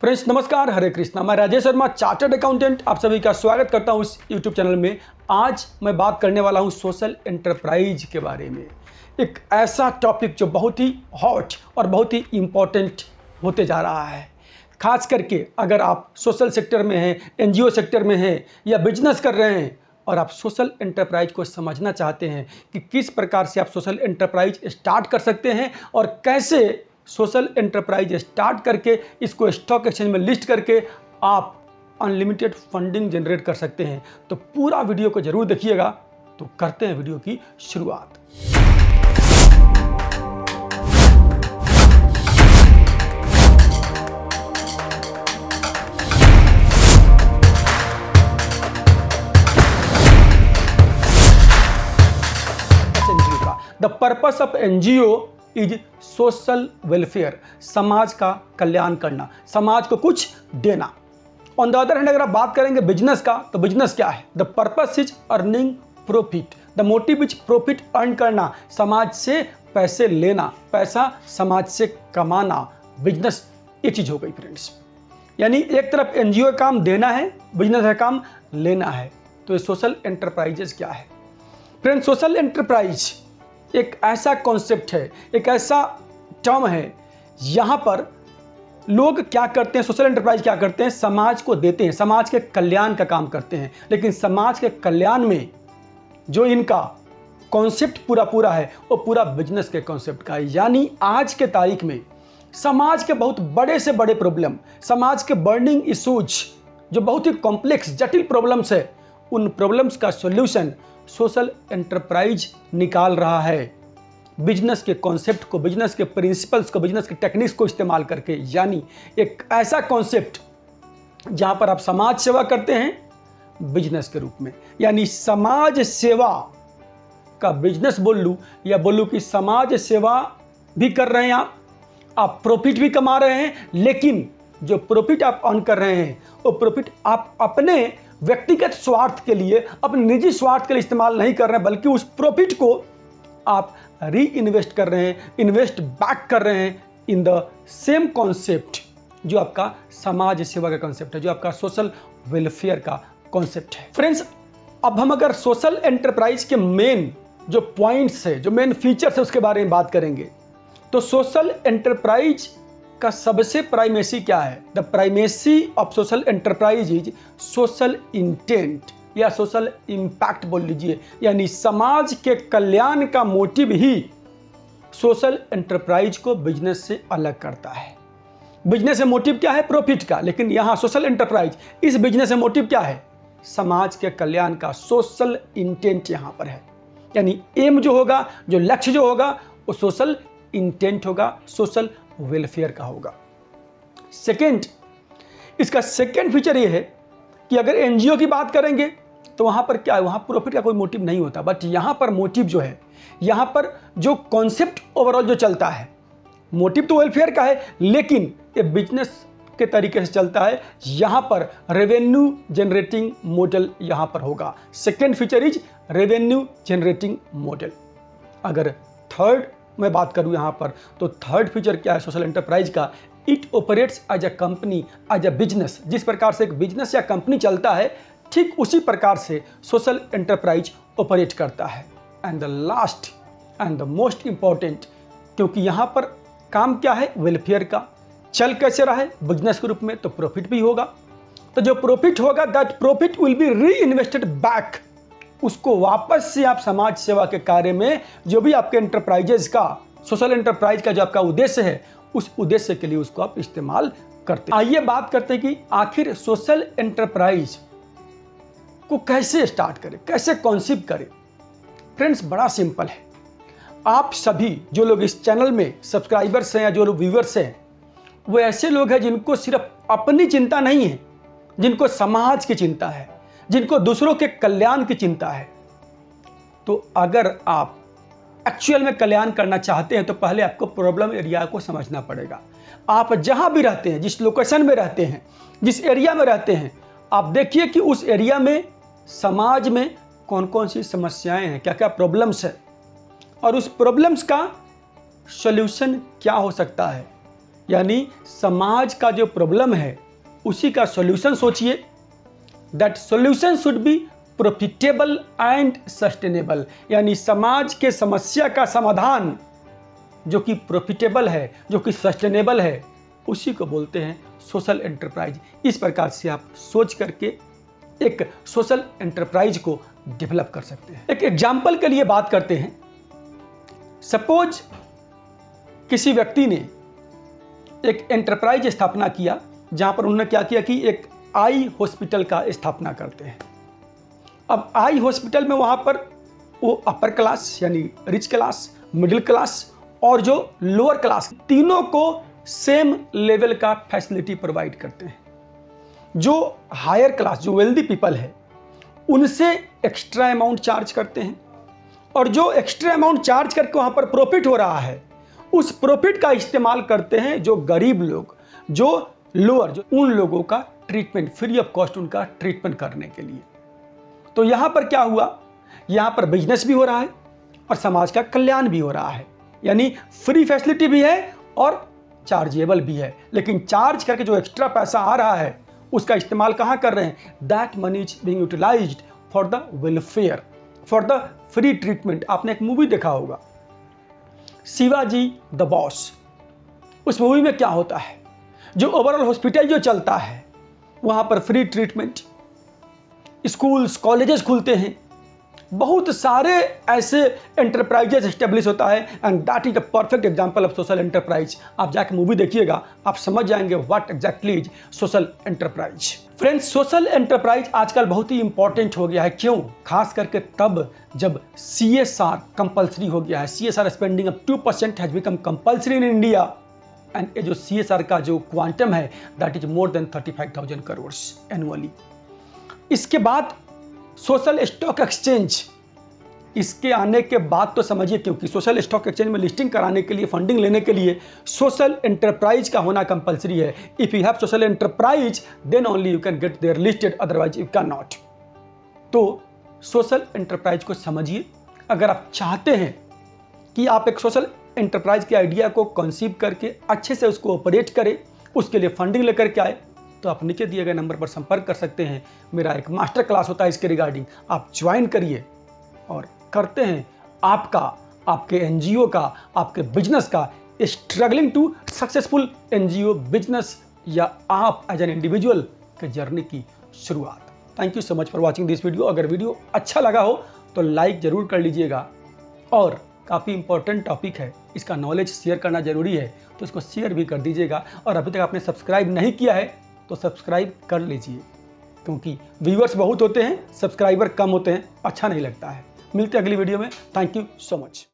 Friends नमस्कार, हरे कृष्णा। मैं Rajesh Sharma, chartered accountant, आप सभी का स्वागत करता हूं इस यूट्यूब चैनल में। आज मैं बात करने वाला हूं सोशल एंटरप्राइज के बारे में। एक ऐसा टॉपिक जो बहुत ही हॉट और बहुत ही इम्पोर्टेंट होते जा रहा है। खास करके अगर आप सोशल सेक्टर में हैं, एनजीओ सेक्टर में हैं या बिजनेस कर रहे हैं और आप सोशल एंटरप्राइज को समझना चाहते हैं कि किस प्रकार से आप सोशल एंटरप्राइज स्टार्ट कर सकते हैं और कैसे सोशल एंटरप्राइज स्टार्ट करके इसको स्टॉक एक्सचेंज में लिस्ट करके आप अनलिमिटेड फंडिंग जनरेट कर सकते हैं। तो पूरा वीडियो को जरूर देखिएगा। तो करते हैं वीडियो की शुरुआत। The purpose of NGO is social welfare, समाज का कल्याण करना, समाज को कुछ देना। ऑन द अदर हैंड अगर आप बात करेंगे बिजनेस का, तो बिजनेस क्या है? The purpose is earning profit, the motive is profit earn करना, समाज से पैसे लेना, पैसा समाज से कमाना। बिजनेस ये चीज हो गई फ्रेंड्स। यानी एक तरफ एनजीओ का काम देना है, बिजनेस का काम लेना है। तो ये सोशल एंटरप्राइजेस क्या है फ्रेंड्स? सोशल एंटरप्राइज एक ऐसा कॉन्सेप्ट है, एक ऐसा टर्म है, यहाँ पर लोग क्या करते हैं, सोशल एंटरप्राइज क्या करते हैं? समाज को देते हैं, समाज के कल्याण का काम करते हैं। लेकिन समाज के कल्याण में जो इनका कॉन्सेप्ट पूरा है वो पूरा बिजनेस के कॉन्सेप्ट का है। यानी आज के तारीख में समाज के बहुत बड़े से बड़े प्रॉब्लम, समाज के बर्निंग इशूज, जो बहुत ही कॉम्प्लेक्स जटिल प्रॉब्लम्स है, उन प्रॉब्लम्स का सॉल्यूशन सोशल एंटरप्राइज निकाल रहा है। बिजनेस के कॉन्सेप्ट को, बिजनेस के प्रिंसिपल्स को, बिजनेस के टेक्निक्स को इस्तेमाल करके। यानी एक ऐसा कॉन्सेप्ट जहां पर आप समाज सेवा करते हैं बिजनेस के रूप में। यानी समाज सेवा का बिजनेस बोल लूं या बोलूं कि समाज सेवा भी कर रहे हैं आप प्रॉफिट भी कमा रहे हैं। लेकिन जो प्रॉफिट आप अर्न कर रहे हैं वो प्रॉफिट आप अपने व्यक्तिगत स्वार्थ के लिए, अपने निजी स्वार्थ के लिए इस्तेमाल नहीं कर रहे हैं, बल्कि उस प्रॉफिट को आप री इन्वेस्ट कर रहे हैं, इन्वेस्ट बैक कर रहे हैं इन द सेम कॉन्सेप्ट जो आपका समाज सेवा का कॉन्सेप्ट है, जो आपका सोशल वेलफेयर का कॉन्सेप्ट है। फ्रेंड्स, अब हम अगर सोशल एंटरप्राइज के मेन जो पॉइंट्स है, जो मेन फीचर्स है, उसके बारे में बात करेंगे तो सोशल एंटरप्राइज का सबसे प्राइमेसी क्या है? The primacy of social enterprise is social intent या सोशल इंपैक्ट बोल लीजिए। यानी समाज के कल्याण का मोटिव ही सोशल एंटरप्राइज को बिजनेस से अलग करता है। बिजनेस में मोटिव क्या है? प्रॉफिट का। लेकिन यहाँ सोशल एंटरप्राइज, इस बिजनेस में मोटिव क्या है? समाज के कल्याण का। सोशल इंटेंट यहाँ पर है। यानी एम जो होगा, जो लक्ष्य जो होगा, वो सोशल इंटेंट होगा, सोशल वेलफेयर का होगा। सेकेंड, इसका सेकेंड फीचर ये है कि अगर एनजीओ की बात करेंगे तो वहां पर क्या है? वहां प्रॉफिट का कोई मोटिव नहीं होता। बट यहां पर मोटिव जो है, यहां पर जो कॉन्सेप्ट ओवरऑल जो चलता है, मोटिव तो वेलफेयर का है, लेकिन ये बिजनेस के तरीके से चलता है। यहां पर रेवेन्यू जनरेटिंग मॉडल यहां पर होगा। Second feature is revenue generating model. अगर थर्ड मैं बात करूं यहां पर, तो थर्ड फीचर क्या है सोशल एंटरप्राइज का? It operates as a company, as a business. जिस प्रकार से एक बिजनेस या कंपनी चलता है, ठीक उसी प्रकार से सोशल एंटरप्राइज ऑपरेट करता है। And the last and the most important, क्योंकि यहां पर काम क्या है? वेलफेयर का। चल कैसे रहा है? बिजनेस के रूप में, तो प्रॉफिट भी होगा। तो जो प्रॉफिट होगा, दैट प्रॉफिट विल बी री इन्वेस्टेड बैक। उसको वापस से आप समाज सेवा के कार्य में, जो भी आपके एंटरप्राइजेस का, सोशल एंटरप्राइज का जो आपका उद्देश्य है, उस उद्देश्य के लिए उसको आप इस्तेमाल करते हैं। आइए बात करते हैं कि आखिर सोशल एंटरप्राइज को कैसे स्टार्ट करें, कैसे कॉन्सेप्ट करें। फ्रेंड्स, बड़ा सिंपल है। आप सभी जो लोग इस चैनल में सब्सक्राइबर्स हैं या जो लोग व्यूअर्स हैं, वो ऐसे लोग हैं जिनको सिर्फ अपनी चिंता नहीं है, जिनको समाज की चिंता है, जिनको दूसरों के कल्याण की चिंता है। तो अगर आप एक्चुअल में कल्याण करना चाहते हैं तो पहले आपको प्रॉब्लम एरिया को समझना पड़ेगा। आप जहां भी रहते हैं, जिस लोकेशन में रहते हैं, जिस एरिया में रहते हैं, आप देखिए कि उस एरिया में, समाज में कौन कौन सी समस्याएं हैं, क्या क्या प्रॉब्लम्स है, और उस प्रॉब्लम्स का सॉल्यूशन क्या हो सकता है। यानी समाज का जो प्रॉब्लम है उसी का सॉल्यूशन सोचिए। That solution should be profitable and sustainable, यानी समाज के समस्या का समाधान जो कि प्रॉफिटेबल है, जो कि सस्टेनेबल है, उसी को बोलते हैं सोशल एंटरप्राइज। इस प्रकार से आप सोच करके एक सोशल एंटरप्राइज को डेवलप कर सकते हैं। एक एग्जाम्पल के लिए बात करते हैं। सपोज किसी व्यक्ति ने एक एंटरप्राइज स्थापना किया जहां पर उन्होंने क्या किया कि एक आई हॉस्पिटल का स्थापना करते हैं। अब आई हॉस्पिटल में वहां पर वो अपर क्लास यानी रिच क्लास, मिडिल क्लास और जो लोअर क्लास, तीनों को सेम लेवल का फैसिलिटी प्रोवाइड करते हैं। जो हायर क्लास, जो वेल्दी पीपल है, उनसे एक्स्ट्रा अमाउंट चार्ज करते हैं और जो एक्स्ट्रा अमाउंट चार्ज करके वहां पर प्रॉफिट हो रहा है, उस प्रॉफिट का इस्तेमाल करते हैं जो गरीब लोग, जो लोअर, जो उन लोगों का ट्रीटमेंट, फ्री ऑफ कॉस्ट उनका ट्रीटमेंट करने के लिए। तो यहां पर क्या हुआ, यहां पर बिजनेस भी हो रहा है और समाज का कल्याण भी हो रहा है, यानी फ्री फैसिलिटी भी है और चार्जेबल भी है। लेकिन चार्ज करके जो एक्स्ट्रा पैसा आ रहा है उसका इस्तेमाल कहां कर रहे हैं? That money is being utilised for the welfare, for the free treatment. आपने एक मूवी देखा होगा शिवाजी द बॉस। उस मूवी में क्या होता है, जो ओवरऑल हॉस्पिटल जो चलता है वहां पर फ्री ट्रीटमेंट, स्कूल्स कॉलेजेस खुलते हैं, बहुत सारे ऐसे एंटरप्राइजेस एस्टेब्लिश होता है and that is a perfect example of social enterprise. आप जाके मूवी देखिएगा, आप समझ जाएंगे what exactly is social enterprise. Friends, social enterprise आजकल बहुत ही इंपॉर्टेंट हो गया है। क्यों? खास करके तब जब CSR कंपल्सरी हो गया है। CSR spending of 2% has become compulsory in India and ये जो CSR का जो क्वांटम है that is more than 35,000 crore annually. इसके बाद सोशल स्टॉक एक्सचेंज, इसके आने के बाद तो समझिए, क्योंकि सोशल स्टॉक एक्सचेंज में लिस्टिंग कराने के लिए, फंडिंग लेने के लिए सोशल एंटरप्राइज का होना कंपलसरी है। If you have social enterprise then only you can get there listed, otherwise you can not. तो सोशल एंटरप्राइज को समझिए। अगर आप चाहते हैं कि आप एक सोशल एंटरप्राइज के आइडिया को कंसीव करके अच्छे से उसको ऑपरेट करें, उसके लिए फंडिंग लेकर के आए, तो आप नीचे दिए गए नंबर पर संपर्क कर सकते हैं। मेरा एक मास्टर क्लास होता है इसके रिगार्डिंग, आप ज्वाइन करिए और करते हैं आपका, आपके NGO का, आपके बिजनेस का, struggling to successful NGO business या आप एज एन इंडिविजुअल के जर्नी की शुरुआत। Thank you so much for watching this video. अगर वीडियो अच्छा लगा हो तो लाइक जरूर कर लीजिएगा और काफ़ी इंपॉर्टेंट टॉपिक है, इसका नॉलेज शेयर करना जरूरी है, तो इसको शेयर भी कर दीजिएगा। और अभी तक आपने सब्सक्राइब नहीं किया है तो सब्सक्राइब कर लीजिए, क्योंकि व्यूअर्स बहुत होते हैं, सब्सक्राइबर कम होते हैं, अच्छा नहीं लगता है। मिलते हैं अगली वीडियो में। Thank you so much.